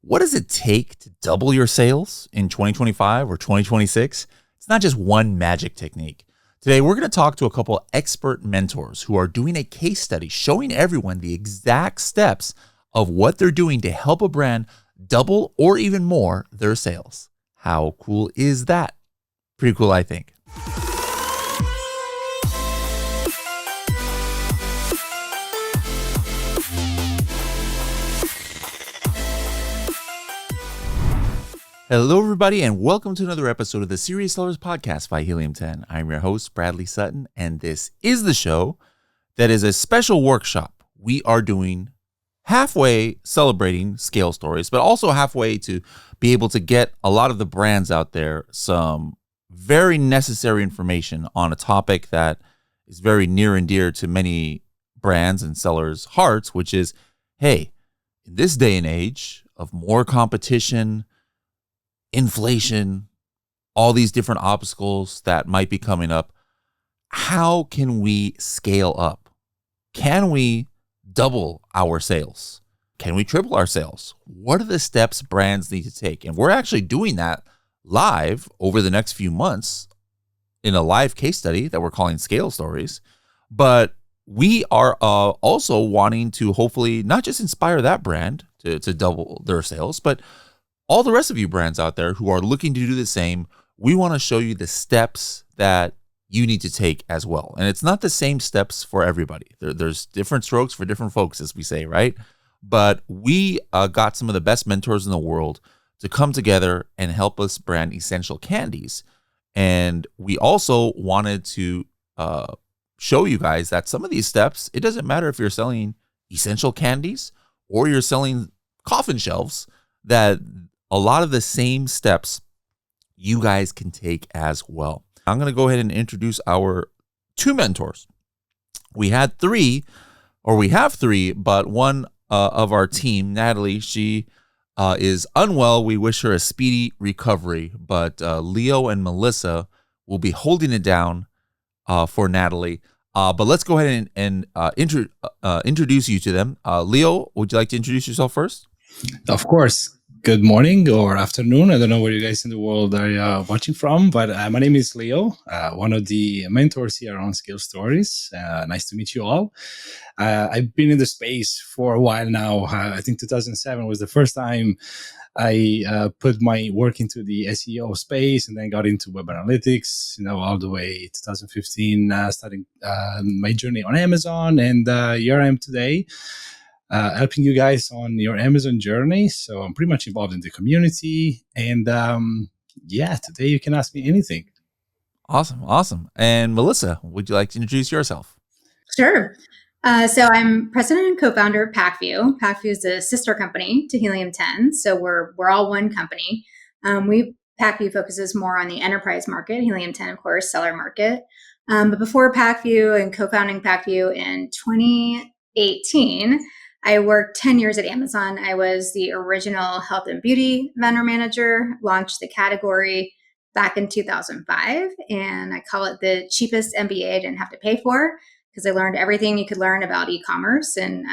What does it take to double your sales in 2025 or 2026? It's not just one magic technique. Today, we're going to talk to a couple expert mentors who are doing a case study showing everyone the exact steps of what they're doing to help a brand double or even more their sales. How cool is that? Pretty cool, I think. Hello, everybody, and welcome to another episode of the Serious Sellers Podcast by Helium 10. I'm your host, Bradley Sutton, and this is the show that is a special workshop we are doing halfway celebrating scale stories, but also halfway to be able to get a lot of the brands out there some very necessary information on a topic that is very near and dear to many brands and sellers' hearts, which is, hey, in this day and age of more competition, inflation, all these different obstacles that might be coming up, how can we scale up? Can we double our sales? Can we triple our sales? What are the steps brands need to take? And we're actually doing that live over the next few months in a live case study that we're calling Scale Stories. But we are also wanting to hopefully not just inspire that brand to double their sales, but all the rest of you brands out there who are looking to do the same. We want to show you the steps that you need to take as well. And it's not the same steps for everybody. There's different strokes for different folks, as we say, right? But we got some of the best mentors in the world to come together and help us brand essential candies. And we also wanted to show you guys that some of these steps, it doesn't matter if you're selling essential candies or you're selling coffin shelves, that a lot of the same steps you guys can take as well. I'm going to go ahead and introduce our two mentors. We have three, but one of our team, Natalie, she is unwell. We wish her a speedy recovery, but Leo and Melissa will be holding it down for Natalie. But let's go ahead and introduce you to them. Leo, would you like to introduce yourself first? Of course. Good morning or afternoon. I don't know where you guys in the world are watching from, but my name is Leo, one of the mentors here on Scale Stories. Nice to meet you all. I've been in the space for a while now. I think 2007 was the first time I put my work into the SEO space, and then got into web analytics, all the way 2015, starting my journey on Amazon. And here I am today, helping you guys on your Amazon journey. So I'm pretty much involved in the community. And today you can ask me anything. Awesome. And Melissa, would you like to introduce yourself? Sure. So I'm president and co-founder of PackView. PackView is a sister company to Helium 10. So we're all one company. PackView focuses more on the enterprise market. Helium 10, of course, seller market. But before PackView and co-founding PackView in 2018, I worked 10 years at Amazon. I was the original health and beauty vendor manager, launched the category back in 2005. And I call it the cheapest MBA I didn't have to pay for, because I learned everything you could learn about e-commerce and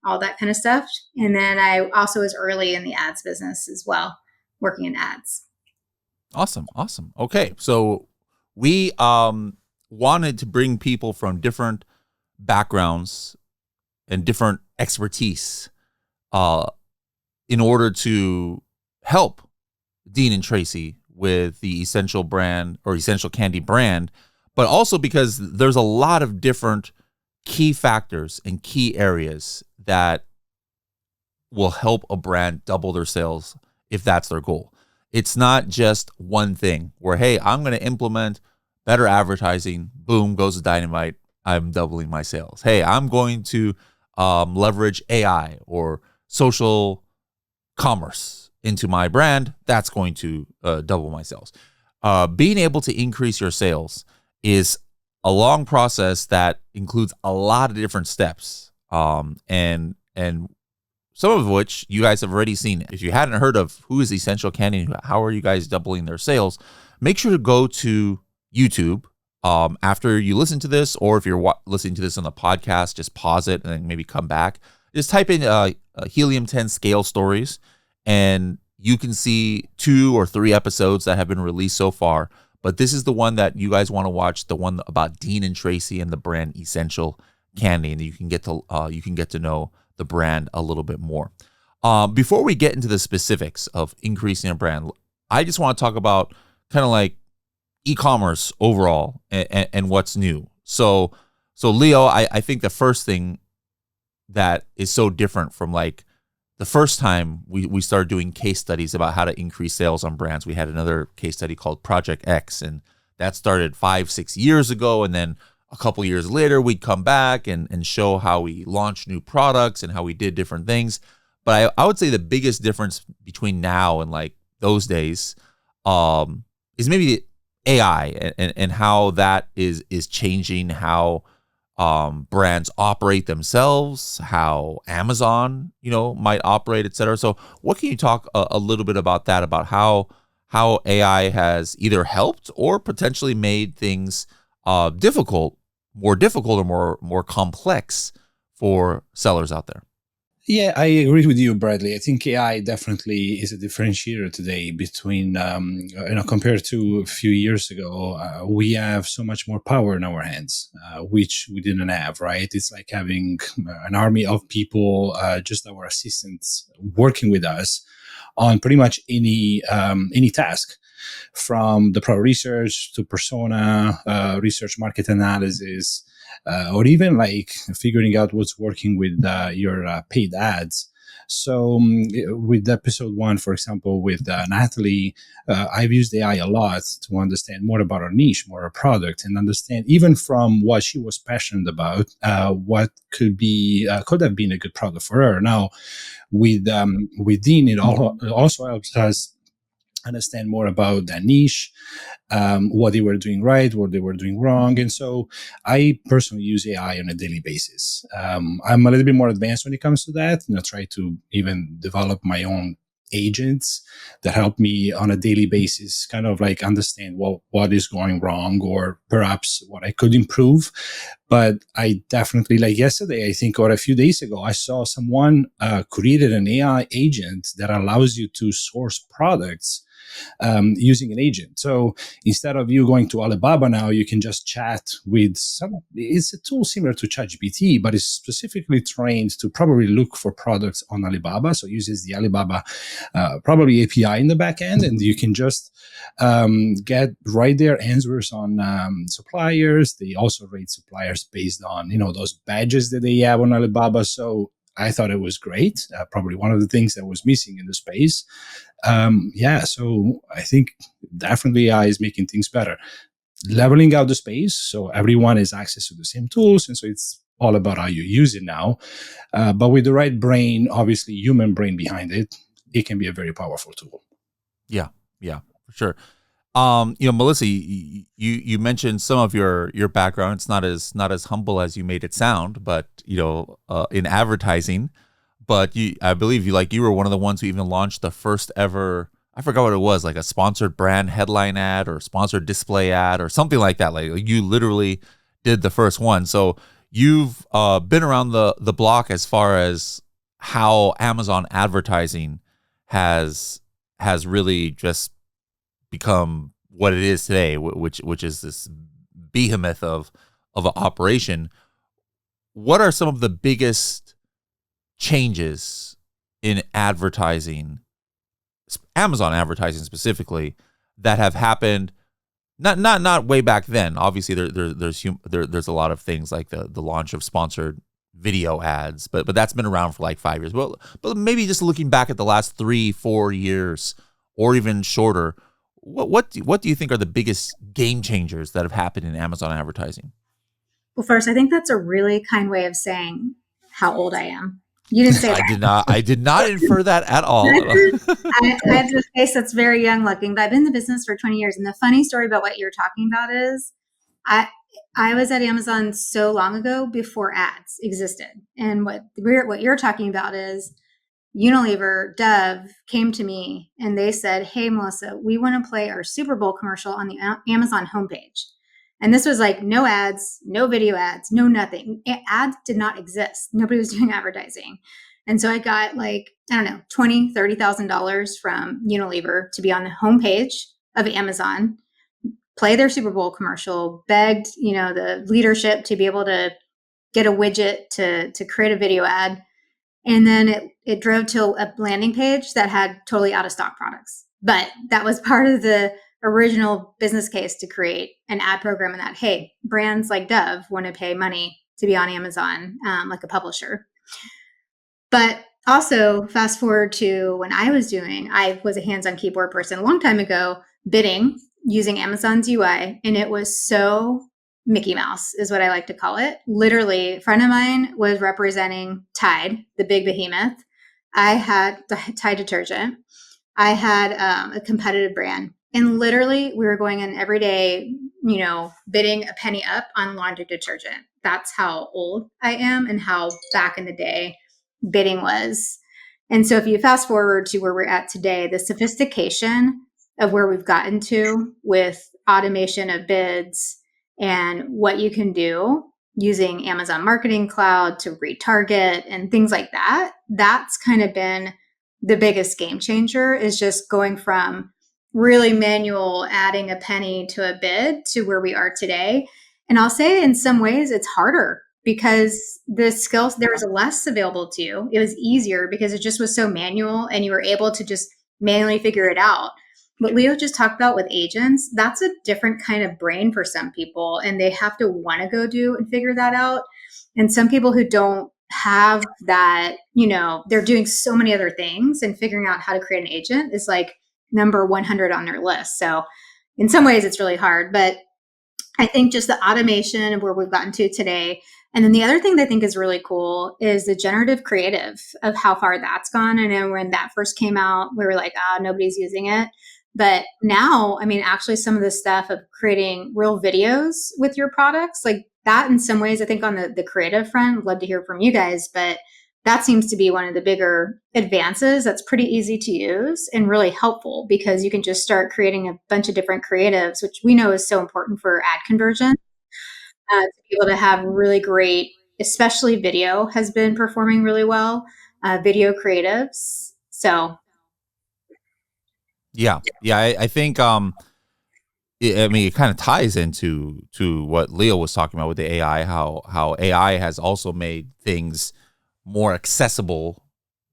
all that kind of stuff. And then I also was early in the ads business as well, working in ads. Awesome. Okay, so we wanted to bring people from different backgrounds and different expertise in order to help Dean and Tracy with the essential brand or essential candy brand, but also because there's a lot of different key factors and key areas that will help a brand double their sales if that's their goal. It's not just one thing where, hey, I'm going to implement better advertising, boom, goes the dynamite, I'm doubling my sales. Hey, I'm going to leverage AI or social commerce into my brand, that's going to double my sales. Being able to increase your sales is a long process that includes a lot of different steps, and some of which you guys have already seen. If you hadn't heard of who is Essential Candy, how are you guys doubling their sales, make sure to go to YouTube after you listen to this, or if you're listening to this on the podcast, just pause it and then maybe come back. Just type in Helium 10 Scale Stories, and you can see 2 or 3 episodes that have been released so far. But this is the one that you guys want to watch, the one about Dean and Tracy and the brand Essential Candy, and you can get to know the brand a little bit more. Before we get into the specifics of increasing a brand, I just want to talk about kind of like e-commerce overall and what's new. So Leo, I think the first thing that is so different from like the first time we started doing case studies about how to increase sales on brands, we had another case study called Project X, and that started 5-6 years ago. And then a couple years later, we'd come back and show how we launched new products and how we did different things. But I would say the biggest difference between now and like those days is maybe the AI and how that is changing how brands operate themselves, how Amazon, might operate, et cetera. So what can you talk a little bit about that, about how AI has either helped or potentially made things more difficult or more complex for sellers out there? Yeah, I agree with you, Bradley. I think AI definitely is a differentiator today between, compared to a few years ago. We have so much more power in our hands, which we didn't have, right? It's like having an army of people, just our assistants working with us on pretty much any task, from the product research to persona, research, market analysis, or even like figuring out what's working with your paid ads. So with episode 1, for example, with Natalie, I've used AI a lot to understand more about our niche, more our product, and understand even from what she was passionate about, what could have been a good product for her. Now, with Dean, it also helps us understand more about that niche, what they were doing right, what they were doing wrong. And so I personally use AI on a daily basis. I'm a little bit more advanced when it comes to that, and I try to even develop my own agents that help me on a daily basis kind of like understand what is going wrong, or perhaps what I could improve. But I definitely, like yesterday, I think, or a few days ago, I saw someone created an AI agent that allows you to source products using an agent. So instead of you going to Alibaba now, you can just chat with it's a tool similar to ChatGPT, but it's specifically trained to probably look for products on Alibaba. So it uses the Alibaba probably API in the back end, and you can just get right there answers on suppliers. They also rate suppliers based on, those badges that they have on Alibaba. So I thought it was great. Probably one of the things that was missing in the space. So I think definitely AI is making things better, leveling out the space so everyone has access to the same tools, and so it's all about how you use it now. But with the right brain, obviously human brain behind it, it can be a very powerful tool. Yeah, for sure. Melissa, you mentioned some of your background. It's not as humble as you made it sound, but in advertising. But I believe you were one of the ones who even launched the first ever, I forgot what it was, like a sponsored brand headline ad or sponsored display ad or something like that. Like you literally did the first one. So you've been around the block as far as how Amazon advertising has really just become what it is today, which is this behemoth of an operation. What are some of the biggest changes in advertising, Amazon advertising specifically, that have happened? Not way back then. Obviously, there's a lot of things like the launch of sponsored video ads, but that's been around for like 5 years. But maybe just looking back at the last 3-4 years, or even shorter, what do you think are the biggest game changers that have happened in Amazon advertising? Well, first, I think that's a really kind way of saying how old I am. You didn't say that. I did not infer that at all. I have this face that's very young looking, but I've been in the business for 20 years. And the funny story about what you're talking about is I was at Amazon so long ago before ads existed. And what you're talking about is Unilever, Dove came to me and they said, "Hey, Melissa, we want to play our Super Bowl commercial on the Amazon homepage." And this was like no ads, no video ads, no nothing. Ads did not exist. Nobody was doing advertising. And so I got like, I don't know, $20,000, $30,000 from Unilever to be on the homepage of Amazon, play their Super Bowl commercial, begged, the leadership to be able to get a widget to create a video ad. And then it drove to a landing page that had totally out of stock products. But that was part of the original business case to create an ad program, and that, hey, brands like Dove want to pay money to be on Amazon, like a publisher. But also fast forward to when I was a hands-on keyboard person a long time ago, bidding using Amazon's UI. And it was so Mickey Mouse is what I like to call it. Literally, a friend of mine was representing Tide, the big behemoth. I had the Tide detergent. I had a competitive brand. And literally, we were going in every day, bidding a penny up on laundry detergent. That's how old I am and how back in the day bidding was. And so if you fast forward to where we're at today, the sophistication of where we've gotten to with automation of bids and what you can do using Amazon Marketing Cloud to retarget and things like that, that's kind of been the biggest game changer, is just going from really manual adding a penny to a bid to where we are today. And I'll say in some ways it's harder because the skills, there was less available to you. It was easier because it just was so manual and you were able to just manually figure it out. What Leo just talked about with agents, that's a different kind of brain for some people, and they have to want to go do and figure that out. And some people who don't have that, they're doing so many other things, and figuring out how to create an agent is like number 100 on their list. So in some ways it's really hard, but I think just the automation of where we've gotten to today. And then the other thing that I think is really cool is the generative creative of how far that's gone. I know when that first came out, we were like, nobody's using it. But now, actually some of the stuff of creating real videos with your products, like that in some ways, I think on the creative front, I'd love to hear from you guys, but that seems to be one of the bigger advances that's pretty easy to use and really helpful, because you can just start creating a bunch of different creatives, which we know is so important for ad conversion, to be able to have really great, especially video has been performing really well, video creatives. So Yeah. I think it kind of ties into what Leo was talking about with the AI, how AI has also made things more accessible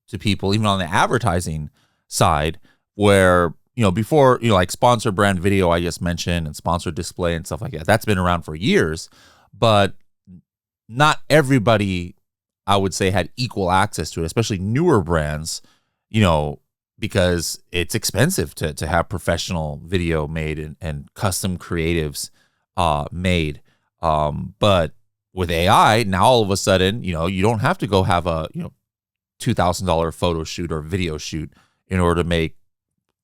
to people, even on the advertising side, where, before, like sponsor brand video, I just mentioned, and sponsor display and stuff like that. That's been around for years, but not everybody, I would say, had equal access to it, especially newer brands, because it's expensive to have professional video made and custom creatives made. But with AI, now all of a sudden, you don't have to go have a, $2,000 photo shoot or video shoot in order to make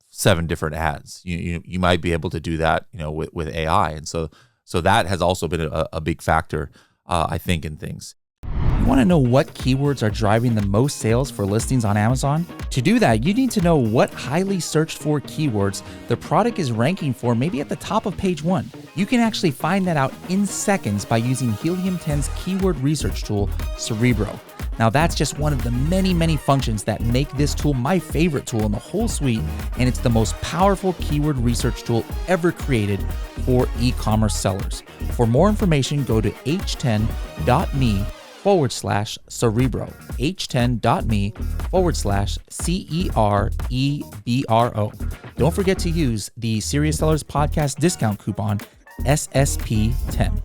7 different ads. You might be able to do that, with AI. And so that has also been a big factor, I think, in things. You want to know what keywords are driving the most sales for listings on Amazon? To do that, you need to know what highly searched for keywords the product is ranking for, maybe at the top of page 1. You can actually find that out in seconds by using Helium 10's keyword research tool, Cerebro. Now, that's just one of the many, many functions that make this tool my favorite tool in the whole suite, and it's the most powerful keyword research tool ever created for e-commerce sellers. For more information, go to h10.me/Cerebro, h10.me/CEREBRO. Don't forget to use the Serious Sellers Podcast discount coupon SSP10.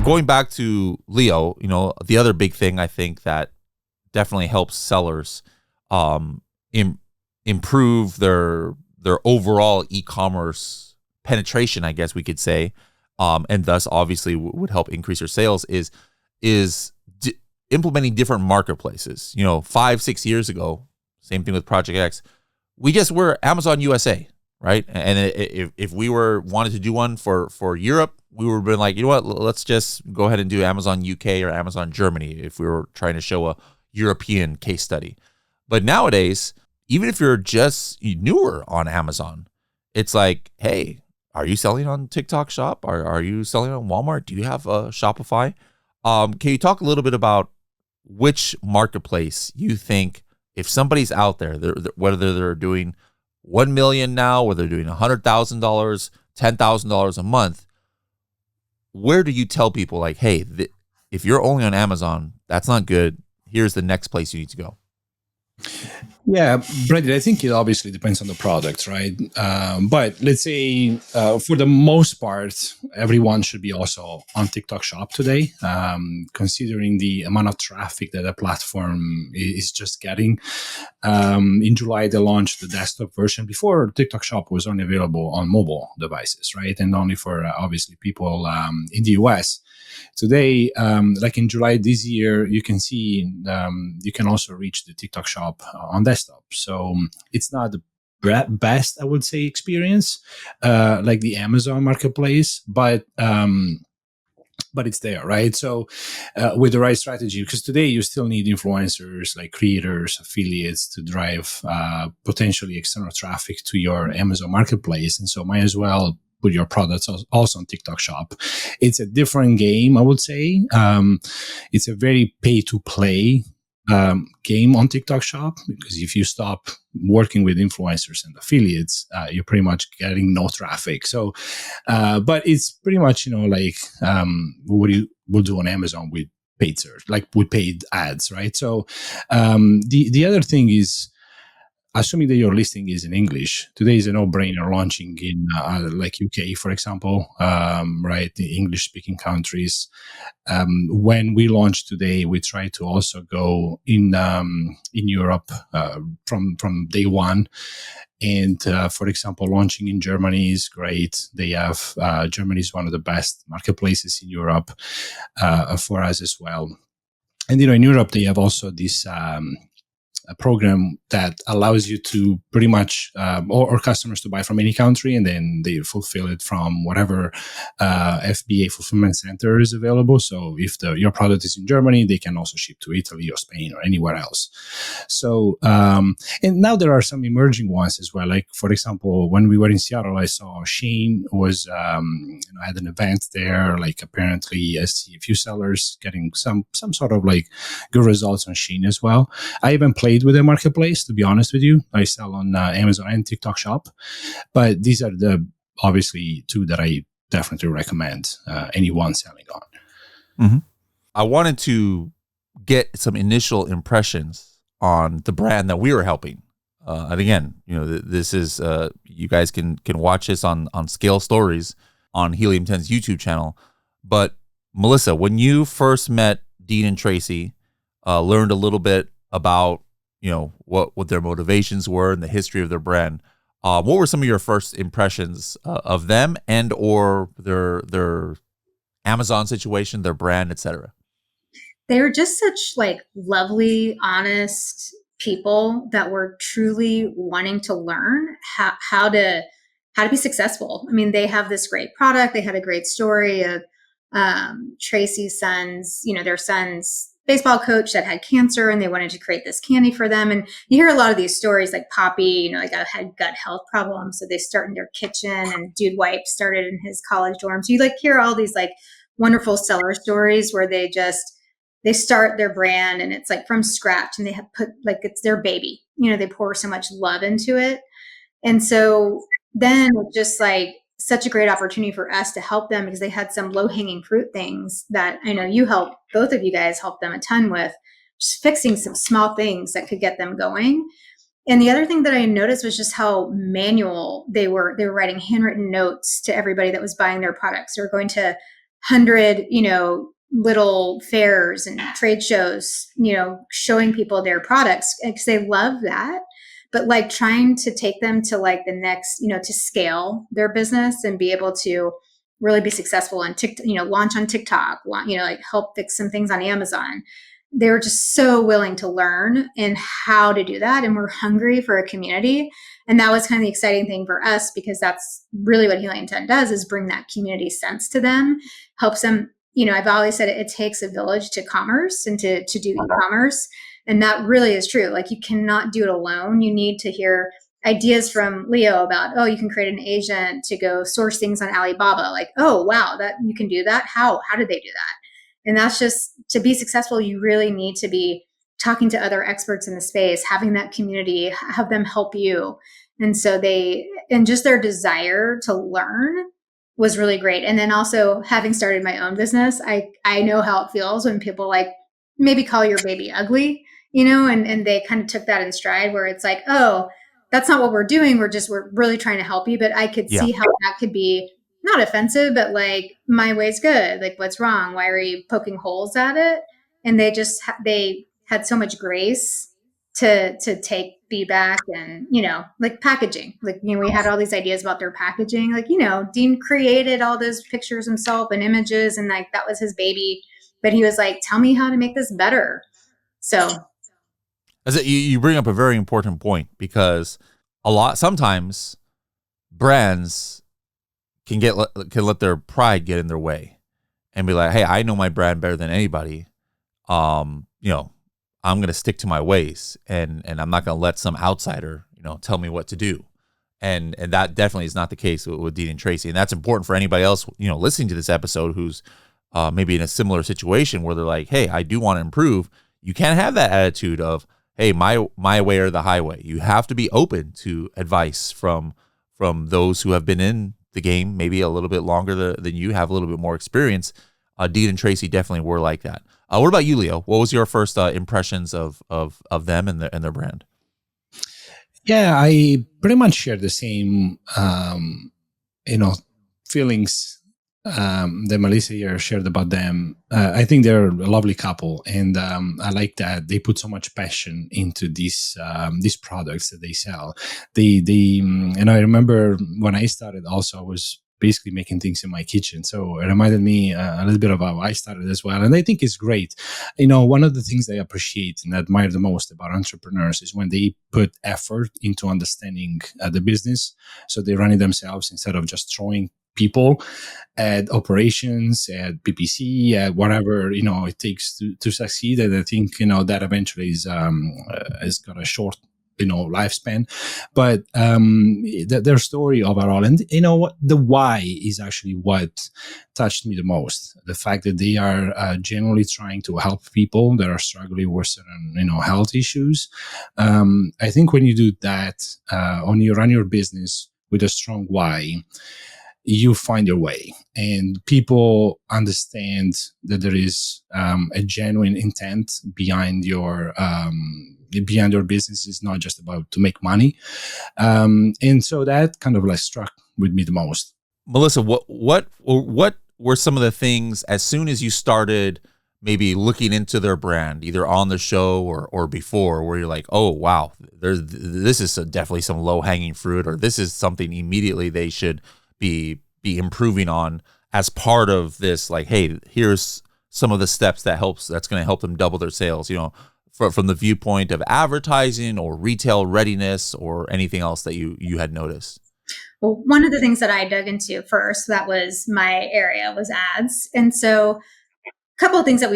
Going back to Leo, the other big thing I think that definitely helps sellers improve their overall e-commerce penetration, I guess we could say, and thus obviously would help increase your sales, is implementing different marketplaces. 5-6 years ago, same thing with Project X, we just were Amazon USA, right? And if we wanted to do one for Europe, we would have been like, let's just go ahead and do Amazon UK or Amazon Germany if we were trying to show a European case study. But nowadays, even if you're just newer on Amazon, it's like, hey, are you selling on TikTok Shop? Are you selling on Walmart? Do you have a Shopify? Can you talk a little bit about which marketplace you think, if somebody's out there, whether they're doing 1 million now, whether they're doing $100,000, $10,000 a month, where do you tell people like, hey, if you're only on Amazon, that's not good. Here's the next place you need to go. Yeah, Brady, I think it obviously depends on the product, right? But let's say for the most part, everyone should be also on TikTok Shop today, considering the amount of traffic that the platform is just getting. In July, they launched the desktop version. Before, TikTok Shop was only available on mobile devices, right? And only for obviously people in the US. Today, like in July this year, you can see you can also reach the TikTok Shop on desktop. So it's not the best, I would say, experience like the Amazon Marketplace, but it's there, right? So with the right strategy, because today you still need influencers like creators, affiliates to drive potentially external traffic to your Amazon Marketplace. And so might as well put your products also on TikTok Shop. It's a different game, I would say. It's a very pay-to-play game on TikTok Shop, because if you stop working with influencers and affiliates, you're pretty much getting no traffic. So, but it's pretty much, like what you will do on Amazon with paid search, like with paid ads, right? So the other thing is, assuming that your listing is in English, today is a no-brainer launching in like UK, for example, right, the English-speaking countries. When we launch today, we try to also go in Europe from day one. And for example, launching in Germany is great. They have Germany is one of the best marketplaces in Europe for us as well. And in Europe, they have also this a program that allows you to pretty much or customers to buy from any country, and then they fulfill it from whatever FBA fulfillment center is available. So if your product is in Germany, they can also ship to Italy or Spain or anywhere else. So and now there are some emerging ones as well. Like for example, when we were in Seattle, I saw Shein was had an event there. Like apparently, I see a few sellers getting some sort of like good results on Shein as well. I haven't played with the marketplace, to be honest with you. I sell on Amazon and TikTok Shop, but these are the obviously two that I definitely recommend anyone selling on. Mm-hmm. I wanted to get some initial impressions on the brand that we were helping. And again, this is you guys can watch this on Scale Stories on Helium 10's YouTube channel. But Melissa, when you first met Dean and Tracy, learned a little bit about what their motivations were and the history of their brand, what were some of your first impressions of them and or their Amazon situation, their brand, etc.? They were just such like lovely, honest people that were truly wanting to learn how to be successful. I mean, they have this great product. They had a great story of Tracy's son's, their son's baseball coach that had cancer, and they wanted to create this candy for them. And you hear a lot of these stories, like Poppy, like had gut health problems, so they start in their kitchen, and Dude Wipe started in his college dorm. So you like hear all these like wonderful seller stories where they start their brand and it's like from scratch, and they have put like it's their baby. They pour so much love into it. And so then just like such a great opportunity for us to help them, because they had some low-hanging fruit things that I know both of you guys helped them a ton with, just fixing some small things that could get them going. And the other thing that I noticed was just how manual they were. They were writing handwritten notes to everybody that was buying their products. They were going to 100, little fairs and trade shows, showing people their products, because they love that. But like trying to take them to like the next, to scale their business and be able to really be successful on TikTok, launch on TikTok, like help fix some things on Amazon. They were just so willing to learn and how to do that. And we're hungry for a community. And that was kind of the exciting thing for us, because that's really what Helium 10 does, is bring that community sense to them, helps them. I've always said it takes a village to commerce and to do e-commerce. And that really is true. Like you cannot do it alone. You need to hear ideas from Leo about, you can create an agent to go source things on Alibaba. Like, oh, wow, that you can do that. How did they do that? And that's just, to be successful, you really need to be talking to other experts in the space, having that community, have them help you. And so and just their desire to learn was really great. And then also having started my own business, I know how it feels when people like maybe call your baby ugly, and they kind of took that in stride, where it's like, oh, that's not what we're doing. We're really trying to help you. But I could Yeah. see how that could be not offensive, but like, my way's good. Like, what's wrong? Why are you poking holes at it? And they had so much grace to take feedback, and like packaging, like we had all these ideas about their packaging, like Dean created all those pictures himself and images, and like that was his baby, but he was like, tell me how to make this better. So You bring up a very important point, because sometimes brands can let their pride get in their way and be like, hey, I know my brand better than anybody. I'm going to stick to my ways, and I'm not going to let some outsider, tell me what to do. And that definitely is not the case with Dean and Tracy. And that's important for anybody else, listening to this episode, who's maybe in a similar situation where they're like, hey, I do want to improve. You can't have that attitude of, hey, my way or the highway. You have to be open to advice from those who have been in the game maybe a little bit longer than you have, a little bit more experience. Dean and Tracy definitely were like that. What about you, Leo? What was your first impressions of them and their brand? Yeah, I pretty much share the same, feelings that Melissa here shared about them. I think they're a lovely couple, and I like that they put so much passion into these products that they sell. And I remember when I started, also I was basically making things in my kitchen, so it reminded me a little bit of how I started as well. And I think it's great. One of the things I appreciate and admire the most about entrepreneurs is when they put effort into understanding the business, so they run it themselves instead of just throwing people at operations, at PPC, at whatever it takes to succeed. And I think that eventually is got a short lifespan, but their story overall, and what the why is actually what touched me the most. The fact that they are genuinely trying to help people that are struggling with certain health issues. I think when you do that, when you run your business with a strong why, you find your way, and people understand that there is a genuine intent behind your business. Is not just about to make money, and so that kind of like struck with me the most. Melissa, what were some of the things, as soon as you started maybe looking into their brand, either on the show or before, where you're like, oh wow, this is definitely some low hanging fruit, or this is something immediately they should be improving on as part of this, like, hey, here's some of the steps that's going to help them double their sales, from the viewpoint of advertising or retail readiness or anything else that you had noticed? Well, one of the things that I dug into first, that was my area, was ads. And so a couple of things that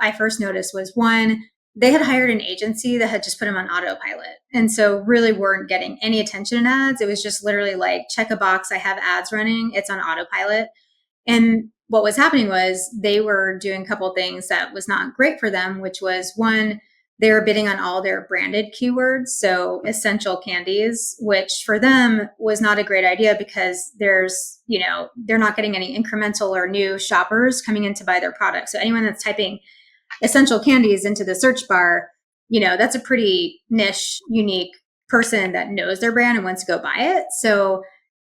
I first noticed was, one, they had hired an agency that had just put them on autopilot. And so really weren't getting any attention in ads. It was just literally like, check a box, I have ads running, it's on autopilot. And what was happening was they were doing a couple of things that was not great for them, which was, one, they were bidding on all their branded keywords. So essential candies, which for them was not a great idea, because they're not getting any incremental or new shoppers coming in to buy their product. So anyone that's typing essential candies into the search bar, that's a pretty niche, unique person that knows their brand and wants to go buy it. So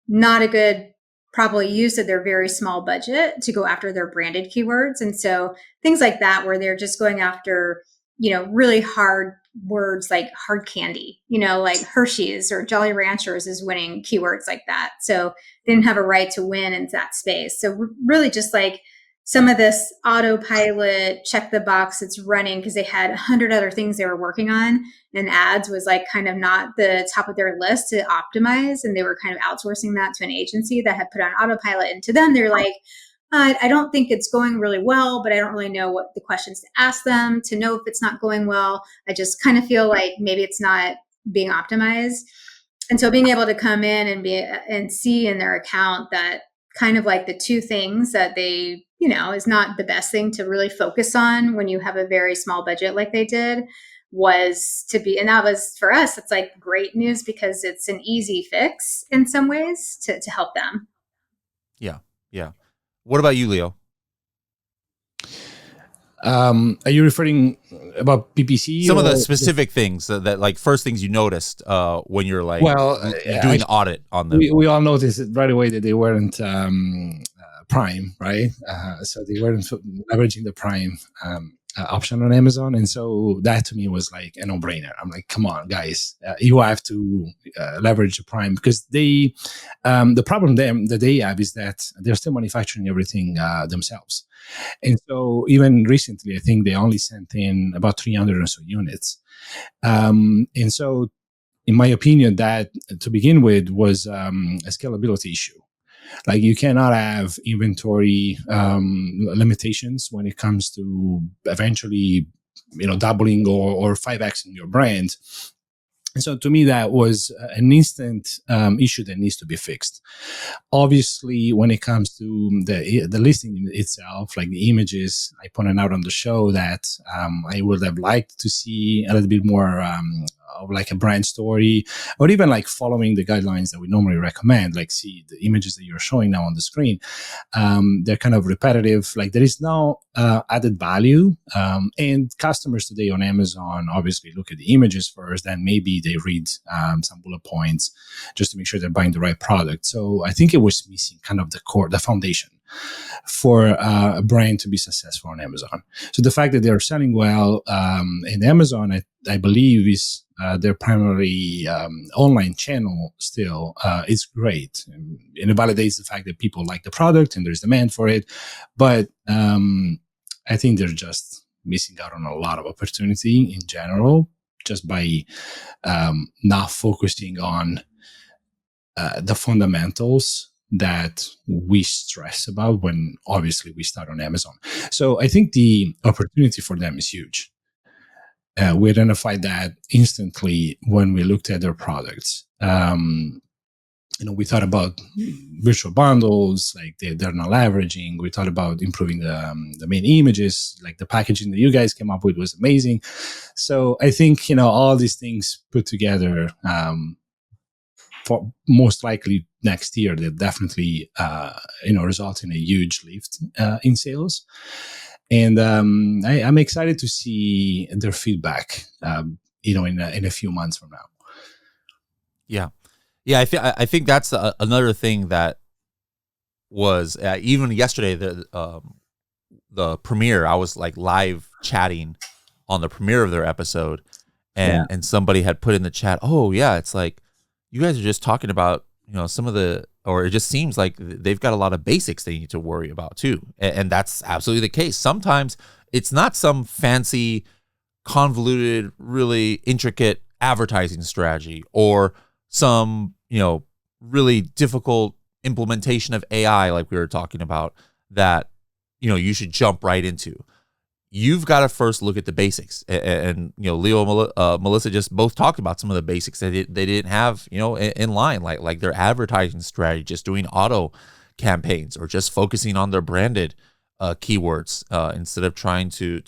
not a good probably use of their very small budget to go after their branded keywords. And so things like that, where they're just going after, really hard words like hard candy, like Hershey's or Jolly Ranchers is winning keywords like that. So they didn't have a right to win in that space. So really just like some of this autopilot, check the box, it's running, because they had 100 other things they were working on, and ads was like kind of not the top of their list to optimize. And they were kind of outsourcing that to an agency that had put on autopilot. And to them, they're like, I don't think it's going really well, but I don't really know what the questions to ask them to know if it's not going well. I just kind of feel like maybe it's not being optimized. And so being able to come in and see in their account that kind of like the two things that they, is not the best thing to really focus on when you have a very small budget like they did, was to be, and that was for us, it's like great news because it's an easy fix in some ways to help them. Yeah. Yeah. What about you, Leo? Are you referring about PPC? Some of the specific things that like first things you noticed when you're like doing the audit on them. We all noticed right away that they weren't Prime, right? So they weren't leveraging the Prime option on Amazon, and so that to me was like a no-brainer. I'm like, come on, guys, you have to leverage the Prime, because they the problem that they have is that they're still manufacturing everything themselves. And so even recently, I think they only sent in about 300 or so units. And so in my opinion, that to begin with was a scalability issue. Like, you cannot have inventory limitations when it comes to eventually, doubling or 5xing your brand. And so to me, that was an instant issue that needs to be fixed. Obviously, when it comes to the listing itself, like the images, I pointed out on the show that I would have liked to see a little bit more of like a brand story, or even like following the guidelines that we normally recommend. Like, see the images that you're showing now on the screen. They're kind of repetitive. Like, there is no added value. And customers today on Amazon obviously look at the images first, then maybe they read some bullet points just to make sure they're buying the right product. So I think it was missing kind of the foundation for a brand to be successful on Amazon. So the fact that they're selling well in Amazon, I believe, is their primary online channel still, is great. And it validates the fact that people like the product and there's demand for it. But I think they're just missing out on a lot of opportunity in general, just by not focusing on the fundamentals that we stress about when obviously we start on Amazon. So I think the opportunity for them is huge. We identified that instantly when we looked at their products. We thought about virtual bundles, like they're not leveraging. We thought about improving the main images, like the packaging that you guys came up with was amazing. So I think, all these things put together, for most likely next year, they'll definitely, result in a huge lift in sales. And I'm excited to see their feedback, in a few months from now. Yeah. Yeah, I think that's another thing that was even yesterday, the premiere. I was like live chatting on the premiere of their episode, and somebody had put in the chat, "Oh yeah, it's like you guys are just talking about some of the, or it just seems like they've got a lot of basics they need to worry about too," and that's absolutely the case. Sometimes it's not some fancy, convoluted, really intricate advertising strategy or some really difficult implementation of AI like we were talking about that you should jump right into. You've got to first look at the basics, and Leo and Melissa just both talked about some of the basics that they didn't have in line, like their advertising strategy, just doing auto campaigns or just focusing on their branded keywords instead of trying to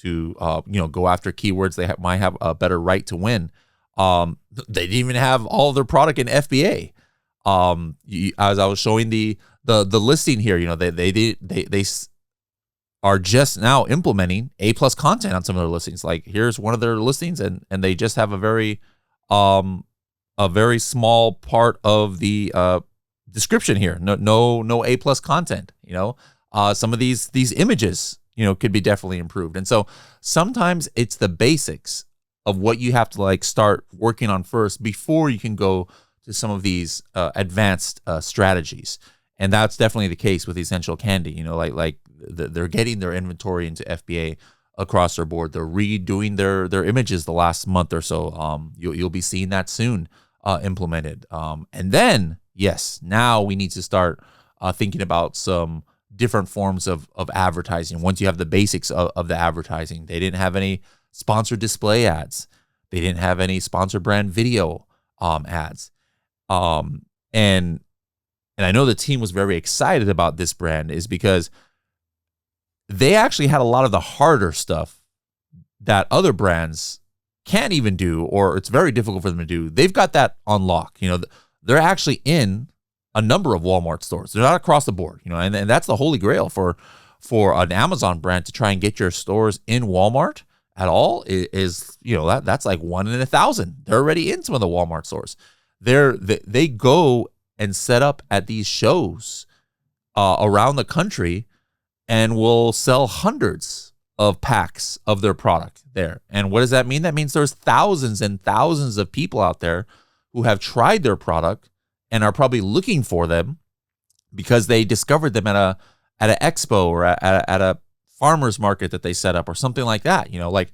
go after keywords they might have a better right to win. They didn't even have all of their product in FBA. As I was showing the listing here, they are just now implementing A+ content on some of their listings. Like, here's one of their listings, and they just have a very small part of the description here. No A+ content. Some of these images could be definitely improved. And so sometimes it's the basics of what you have to start working on first before you can go to some of these advanced strategies. And that's definitely the case with Essential Candy. They're getting their inventory into FBA across their board. They're redoing their images the last month or so. You'll be seeing that soon implemented. And then, yes, now we need to start thinking about some different forms of advertising. Once you have the basics of the advertising, they didn't have any sponsored display ads. They didn't have any sponsor brand video ads. And and I know the team was very excited about this brand, is because they actually had a lot of the harder stuff that other brands can't even do, or it's very difficult for them to do. They've got that on lock. They're actually in a number of Walmart stores. They're not across the board, and that's the holy grail for an Amazon brand to try and get your stores in Walmart at all is that's like 1 in 1,000. They're already in some of the Walmart stores. They go and set up at these shows around the country and will sell hundreds of packs of their product there. And what does that mean? That means there's thousands and thousands of people out there who have tried their product and are probably looking for them because they discovered them at an expo or at a farmer's market that they set up or something like that. Like,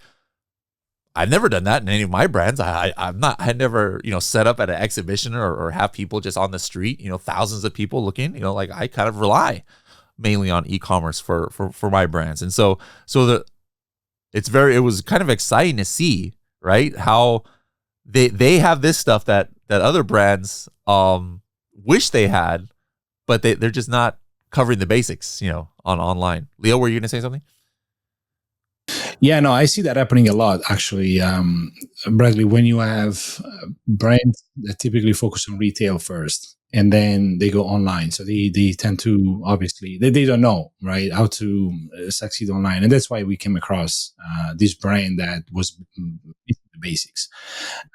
I've never done that in any of my brands. I never, set up at an exhibition or have people just on the street, thousands of people looking, like I kind of rely mainly on e-commerce for my brands. And so it was kind of exciting to see, right, how they have this stuff that other brands wish they had, but they're just not covering the basics, on online. Leo, were you going to say something? Yeah, no, I see that happening a lot, actually. Bradley, when you have brands that typically focus on retail first, and then they go online. So they tend to, obviously, they don't know, right, how to succeed online. And that's why we came across this brand that was the basics.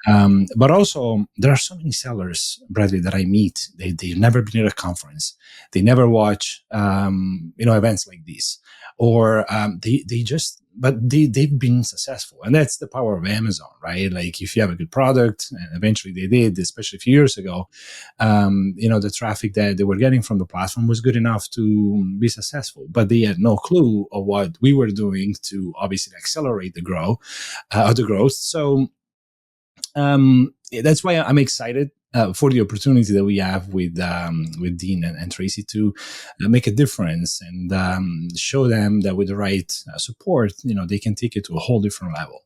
But also, there are so many sellers, Bradley, that I meet. They've never been at a conference. They never watch, events like this. Or they've been successful. And that's the power of Amazon, right? Like, if you have a good product, and eventually they did, especially a few years ago, the traffic that they were getting from the platform was good enough to be successful. But they had no clue of what we were doing to obviously accelerate the growth. So that's why I'm excited for the opportunity that we have with Dean and Tracy to make a difference and show them that with the right support, they can take it to a whole different level.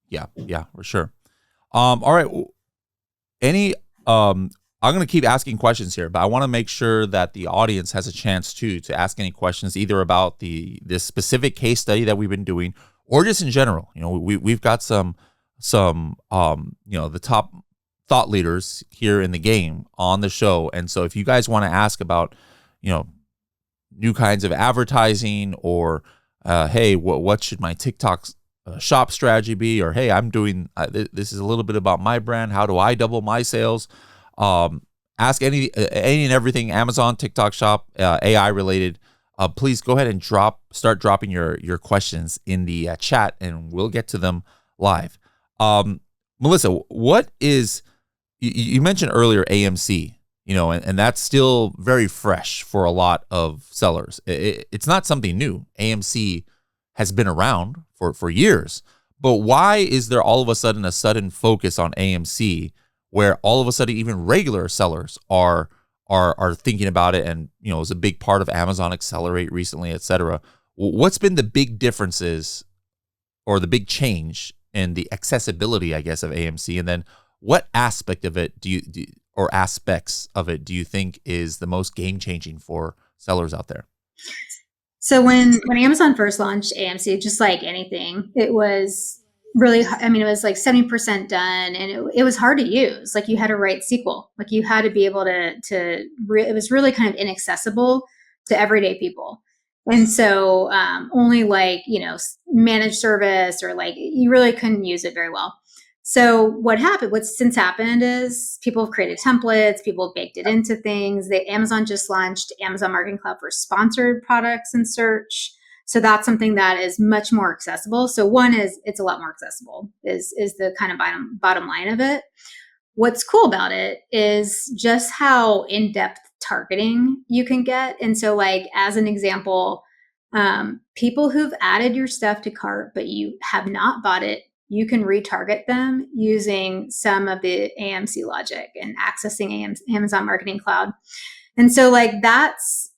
Yeah, for sure. All right. I'm going to keep asking questions here, but I want to make sure that the audience has a chance to ask any questions, either about this specific case study that we've been doing, or just in general. We've got some the top thought leaders here in the game on the show. And so if you guys want to ask about, new kinds of advertising, or, hey, what should my TikTok shop strategy be? Or, hey, I'm doing, this is a little bit about my brand. How do I double my sales? Ask any and everything, Amazon, TikTok shop, AI related. Please go ahead and start dropping your questions in the chat, and we'll get to them live. Melissa, what is, you mentioned earlier AMC, and that's still very fresh for a lot of sellers. It's not something new. AMC has been around for years, but why is there all of a sudden focus on AMC, where all of a sudden even regular sellers are thinking about it, and is a big part of Amazon Accelerate recently, etc. What's been the big differences or the big change in the accessibility, I guess, of AMC? And then what aspect of it or aspects of it do you think is the most game changing for sellers out there? So when Amazon first launched AMC, just like anything, it was really, it was like 70% done, and it was hard to use. Like, you had to write SQL. Like, you had to be able it was really kind of inaccessible to everyday people. And so only managed service, or you really couldn't use it very well. So what's since happened is people have created templates, people have baked it into things. Amazon just launched Amazon Marketing Cloud for sponsored products and search. So that's something that is much more accessible. So one is, it's a lot more accessible is the kind of bottom line of it. What's cool about it is just how in-depth targeting you can get. And so, as an example, people who've added your stuff to cart, but you have not bought it, you can retarget them using some of the AMC logic and accessing Amazon Marketing Cloud. And so that's,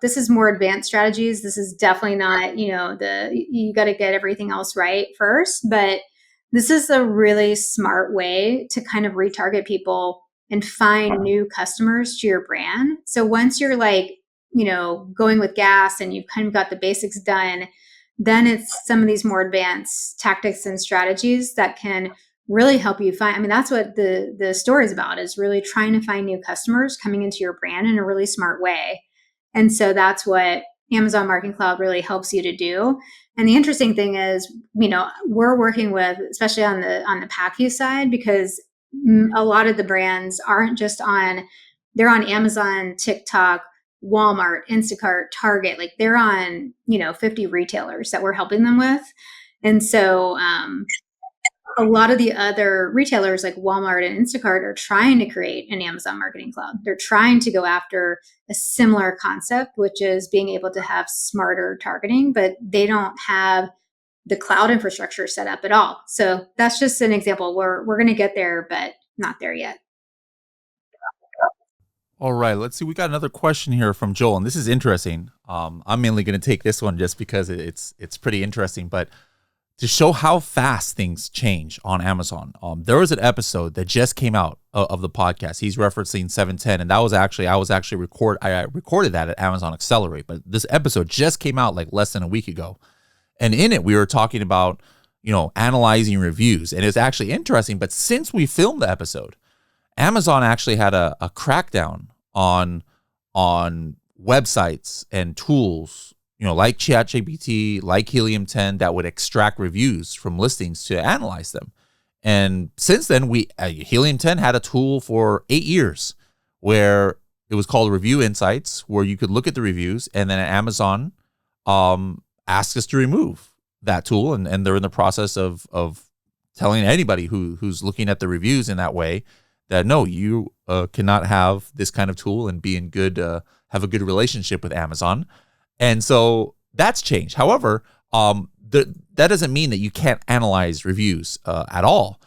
this is more advanced strategies. This is definitely not, you got to get everything else right first, but this is a really smart way to kind of retarget people and find new customers to your brand. So once you're like, going with gas and you've kind of got the basics done, then it's some of these more advanced tactics and strategies that can really help you find. I mean, that's what the story is about, is really trying to find new customers coming into your brand in a really smart way. And so that's what Amazon Marketing Cloud really helps you to do. And the interesting thing is, we're working with, especially on the PackView side, because a lot of the brands aren't just they're on Amazon, TikTok, Walmart, Instacart, Target. Like they're on, 50 retailers that we're helping them with. And so a lot of the other retailers like Walmart and Instacart are trying to create an Amazon Marketing Cloud. They're trying to go after a similar concept, which is being able to have smarter targeting, but they don't have the cloud infrastructure set up at all. So that's just an example. We're going to get there, but not there yet. All right, let's see. We got another question here from Joel, and this is interesting. I'm mainly going to take this one just because it's pretty interesting, but to show how fast things change on Amazon. There was an episode that just came out of the podcast. He's referencing 710, and that was actually I recorded that at Amazon Accelerate, but this episode just came out like less than a week ago. And in it, we were talking about, analyzing reviews, and it's actually interesting. But since we filmed the episode, Amazon actually had a crackdown on websites and tools, like ChatGPT, like Helium 10, that would extract reviews from listings to analyze them. And since then, Helium 10 had a tool for 8 years where it was called Review Insights, where you could look at the reviews, and then Amazon asked us to remove that tool, and they're in the process of telling anybody who's looking at the reviews in that way that no, you cannot have this kind of tool and be in good, have a good relationship with Amazon. And so that's changed. However, that doesn't mean that you can't analyze reviews at all.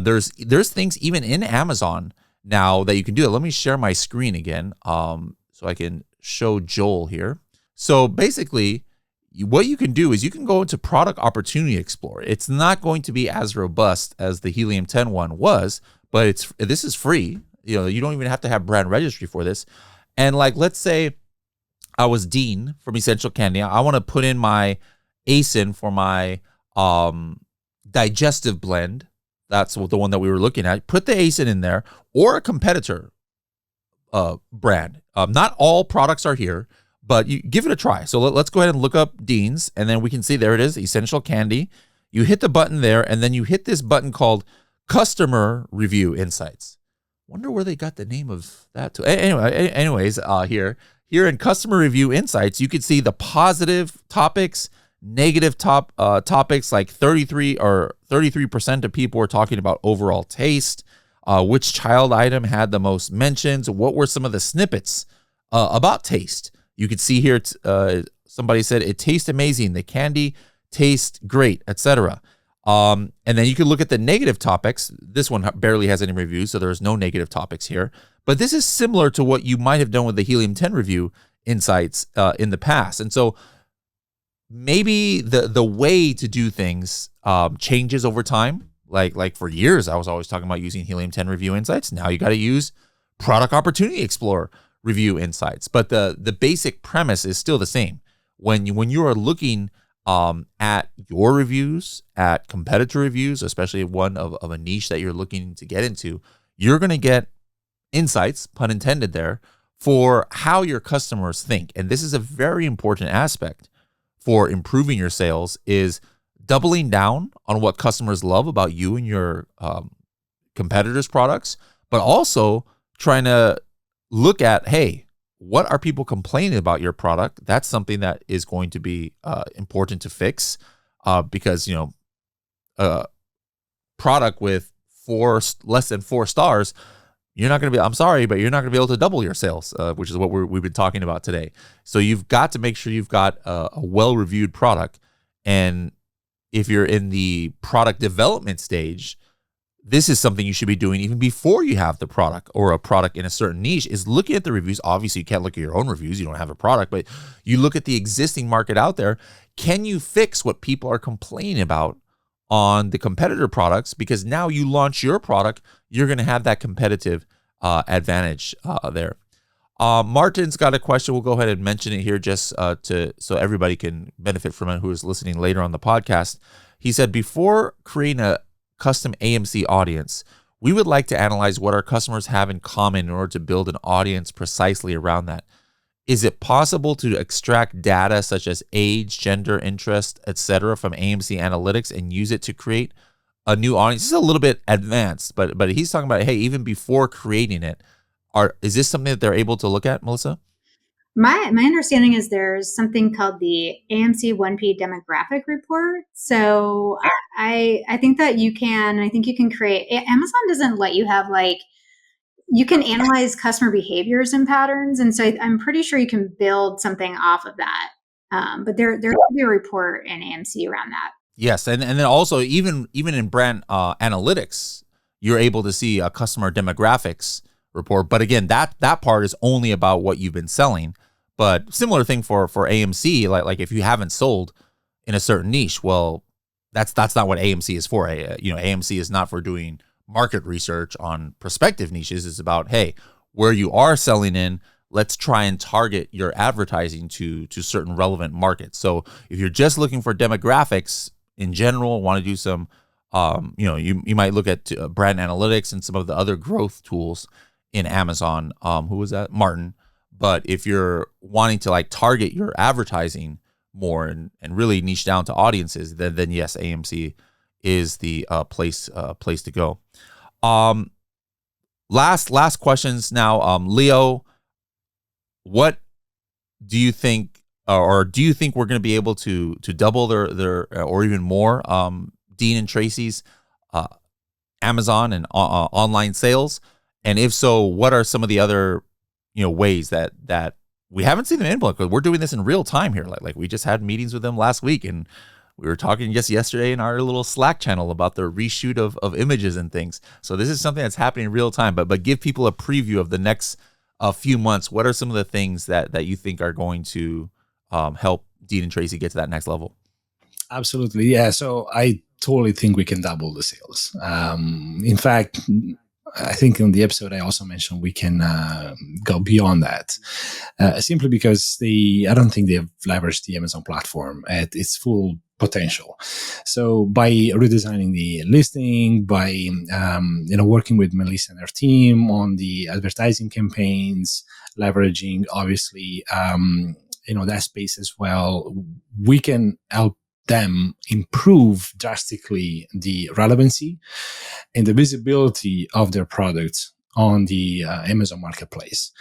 There's things even in Amazon now that you can do it. Let me share my screen again so I can show Joel here. So basically, what you can do is you can go into Product Opportunity Explorer. It's not going to be as robust as the Helium 10 one was, but this is free. You don't even have to have brand registry for this. And like, let's say I was Dean from Essential Candy. I want to put in my ASIN for my digestive blend. That's the one that we were looking at. Put the ASIN in there, or a competitor brand. Not all products are here, but you give it a try. So let's go ahead and look up Dean's, and then we can see there it is, Essential Candy. You hit the button there, and then you hit this button called Customer Review Insights. Wonder where they got the name of that to. Anyways, here in Customer Review Insights, you can see the positive topics, negative topics, like 33% of people were talking about overall taste, which child item had the most mentions, what were some of the snippets about taste. You could see here, somebody said it tastes amazing, the candy tastes great, etc. And then you can look at the negative topics. This one barely has any reviews, so there's no negative topics here. But this is similar to what you might have done with the Helium 10 review insights in the past. And so maybe the way to do things changes over time. Like for years, I was always talking about using Helium 10 review insights. Now you got to use Product Opportunity Explorer review insights. But the basic premise is still the same. When you are looking at your reviews, at competitor reviews, especially one of a niche that you're looking to get into, you're going to get insights, pun intended there, for how your customers think. And this is a very important aspect for improving your sales, is doubling down on what customers love about you and your competitors' products, but also trying to look at, hey, what are people complaining about your product? That's something that is going to be important to fix because, a product with less than 4 stars, you're not going to be, I'm sorry, but you're not going to be able to double your sales, which is what we've been talking about today. So you've got to make sure you've got a well-reviewed product. And if you're in the product development stage, this is something you should be doing even before you have the product, or a product in a certain niche, is looking at the reviews. Obviously, you can't look at your own reviews. You don't have a product, but you look at the existing market out there. Can you fix what people are complaining about on the competitor products? Because now you launch your product, you're going to have that competitive advantage there. Martin's got a question. We'll go ahead and mention it here just so everybody can benefit from it who is listening later on the podcast. He said, before creating a custom AMC audience, we would like to analyze what our customers have in common in order to build an audience precisely around that. Is it possible to extract data such as age, gender, interest, etc. from AMC analytics and use it to create a new audience? This is a little bit advanced, but he's talking about, hey, even before creating it, is this something that they're able to look at, Melissa? My understanding is there's something called the AMC 1P demographic report. So I think that you can create, Amazon doesn't let you have you can analyze customer behaviors and patterns. And so I'm pretty sure you can build something off of that. But there could be a report in AMC around that. Yes. And then also even in brand analytics, you're able to see a customer demographics report. But again, that part is only about what you've been selling. But similar thing for AMC, like if you haven't sold in a certain niche, well, that's not what AMC is for. AMC is not for doing market research on prospective niches. Is about, hey, where you are selling in, let's try and target your advertising to certain relevant markets. So if you're just looking for demographics in general, want to do some, you might look at brand analytics and some of the other growth tools in Amazon. Who was that? Martin. But if you're wanting to target your advertising more and really niche down to audiences, then yes, AMC is the place to go. Last questions now. Leo, what do you think, or do you think we're going to be able to double their or even more Dean and Tracy's Amazon and online sales? And if so, what are some of the other ways that we haven't seen them implement? Because we're doing this in real time here. Like we just had meetings with them last week, and we were talking just yesterday in our little Slack channel about the reshoot of images and things. So this is something that's happening in real time. But give people a preview of the next few months. What are some of the things that you think are going to help Dean and Tracy get to that next level? Absolutely, yeah. So I totally think we can double the sales. In fact, I think in the episode I also mentioned we can go beyond that, simply because I don't think they've leveraged the Amazon platform at its full potential. So by redesigning the listing, by working with Melissa and her team on the advertising campaigns, leveraging obviously that space as well, we can help them improve drastically the relevancy and the visibility of their products on the Amazon marketplace.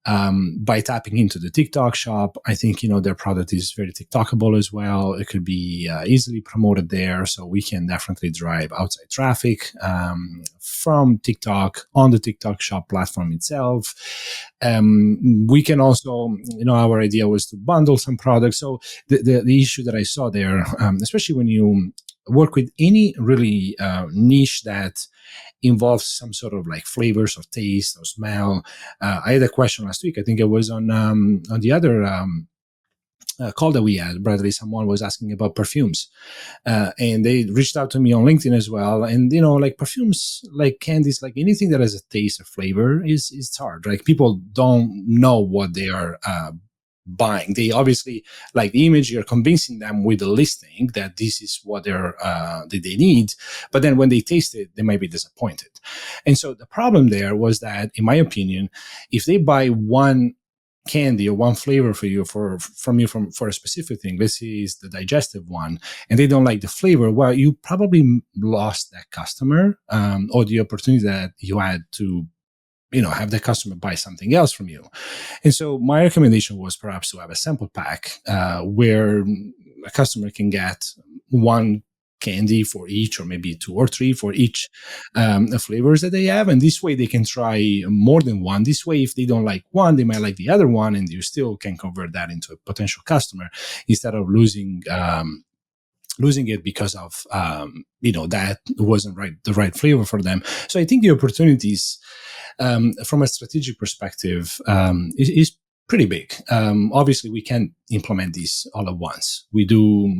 By tapping into the TikTok shop, I think, their product is very TikTokable as well. It could be easily promoted there. So we can definitely drive outside traffic from TikTok on the TikTok shop platform itself. We can also, our idea was to bundle some products. So the issue that I saw there, especially when you work with any really niche that involves some sort of flavors or taste or smell. I had a question last week. I think it was on the other call that we had, Bradley. Someone was asking about perfumes, and they reached out to me on LinkedIn as well. And perfumes, like candies, like anything that has a taste or flavor is hard. People don't know what they are buying. They obviously like the image. You're convincing them with the listing that this is what that they need, but then when they taste it, they might be disappointed. And so the problem there was that, in my opinion, if they buy one candy or one flavor for a specific thing, let's say is the digestive one, and they don't like the flavor, well, you probably lost that customer or the opportunity that you had to have the customer buy something else from you. And so my recommendation was perhaps to have a sample pack where a customer can get one candy for each, or maybe 2 or 3 for each flavors that they have. And this way they can try more than one. This way, if they don't like one, they might like the other one, and you still can convert that into a potential customer instead of losing it because of that wasn't the right flavor for them. So I think the opportunities from a strategic perspective is pretty big. Obviously, we can't implement these all at once. We do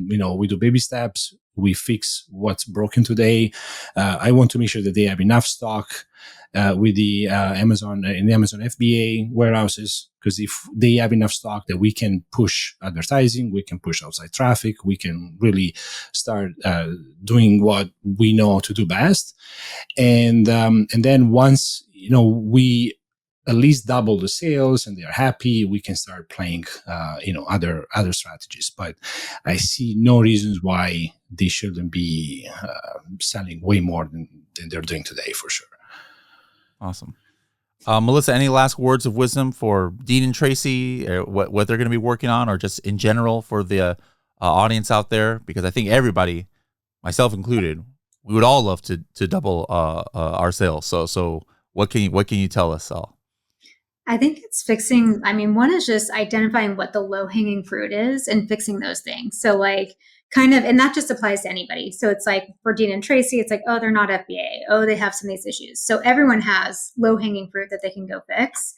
baby steps. We fix what's broken today. I want to make sure that they have enough stock with the Amazon FBA warehouses, because if they have enough stock that we can push advertising, we can push outside traffic, we can really start doing what we know to do best, and then once we at least double the sales and they're happy, we can start playing other strategies. But I see no reasons why they shouldn't be selling way more than they're doing today, for sure. Awesome. Melissa, any last words of wisdom for Dean and Tracy, what they're going to be working on, or just in general for the audience out there? Because I think everybody, myself included, we would all love to double our sales. So what can you tell us all? I think it's fixing. I mean, one is just identifying what the low hanging fruit is and fixing those things. So like and that just applies to anybody. So it's like for Dean and Tracy, it's like, oh, they're not FBA. Oh, they have some of these issues. So everyone has low hanging fruit that they can go fix.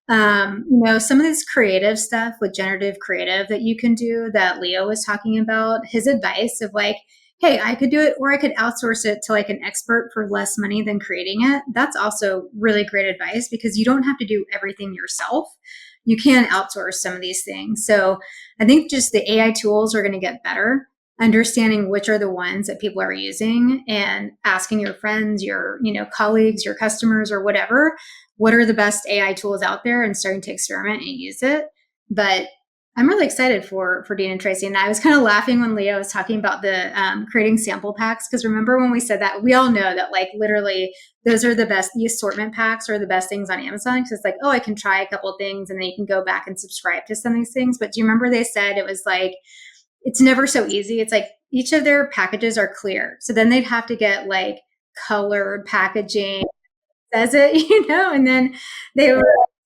Some of this creative stuff with generative creative that you can do that Leo was talking about, his advice of like, hey, I could do it, or I could outsource it to like an expert for less money than creating it. That's also really great advice, because you don't have to do everything yourself. You can outsource some of these things. So I think just the AI tools are going to get better, understanding which are the ones that people are using, and asking your friends, your colleagues, your customers, or whatever, what are the best AI tools out there, and starting to experiment and use it. But I'm really excited for Dean and Tracy. And I was kind of laughing when Leo was talking about the creating sample packs, because remember when we said that, we all know that like literally those are the best, the assortment packs are the best things on Amazon, because it's like, oh, I can try a couple of things and then you can go back and subscribe to some of these things. But do you remember they said it was like, it's never so easy. It's like each of their packages are clear. So then they'd have to get like colored packaging, says it, and then they were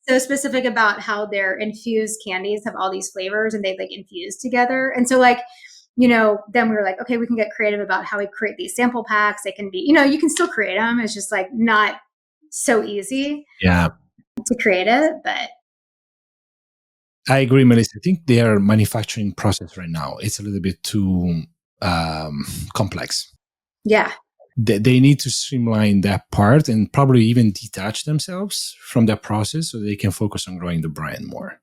so specific about how their infused candies have all these flavors and they like infuse together. And so like, then we were like, okay, we can get creative about how we create these sample packs. They can be, you can still create them. It's just like not so easy to create it, but. I agree, Melissa. I think their manufacturing process right now, it's a little bit too complex. Yeah. They need to streamline that part and probably even detach themselves from that process so they can focus on growing the brand more.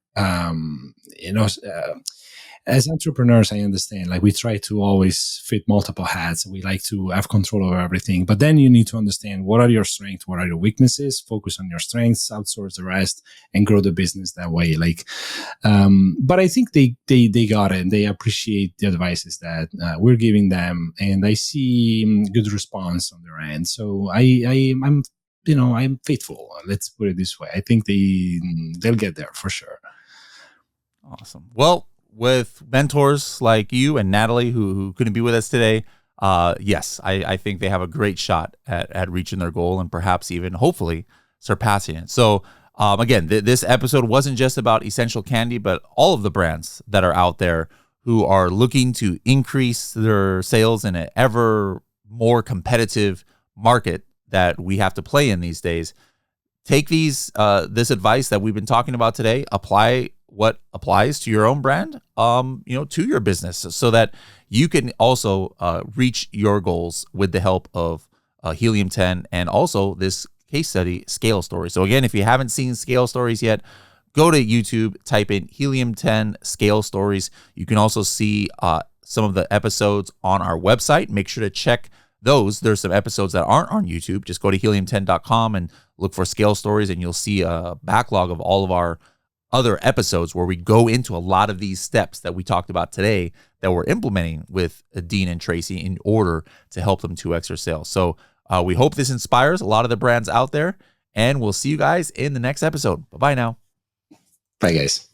As entrepreneurs, I understand, like we try to always fit multiple hats. We like to have control over everything, but then you need to understand what are your strengths, what are your weaknesses, focus on your strengths, outsource the rest, and grow the business that way. But I think they got it, and they appreciate the advices that we're giving them, and I see good response on their end. So I'm faithful. Let's put it this way. I think they'll get there for sure. Awesome. Well, with mentors like you and Natalie, who couldn't be with us today, yes, I think they have a great shot at reaching their goal and perhaps even hopefully surpassing it. So again, this episode wasn't just about Essential Candy, but all of the brands that are out there who are looking to increase their sales in an ever more competitive market that we have to play in these days. Take this advice that we've been talking about today, apply what applies to your own brand, to your business, so that you can also reach your goals with the help of Helium 10 and also this case study, Scale Stories. So again, if you haven't seen Scale Stories yet, go to YouTube, type in Helium 10 Scale Stories. You can also see some of the episodes on our website. Make sure to check those. There's some episodes that aren't on YouTube. Just go to helium10.com and look for Scale Stories, and you'll see a backlog of all of our other episodes where we go into a lot of these steps that we talked about today that we're implementing with Dean and Tracy in order to help them 2x their sales. So we hope this inspires a lot of the brands out there, and we'll see you guys in the next episode. Bye-bye now. Bye, guys.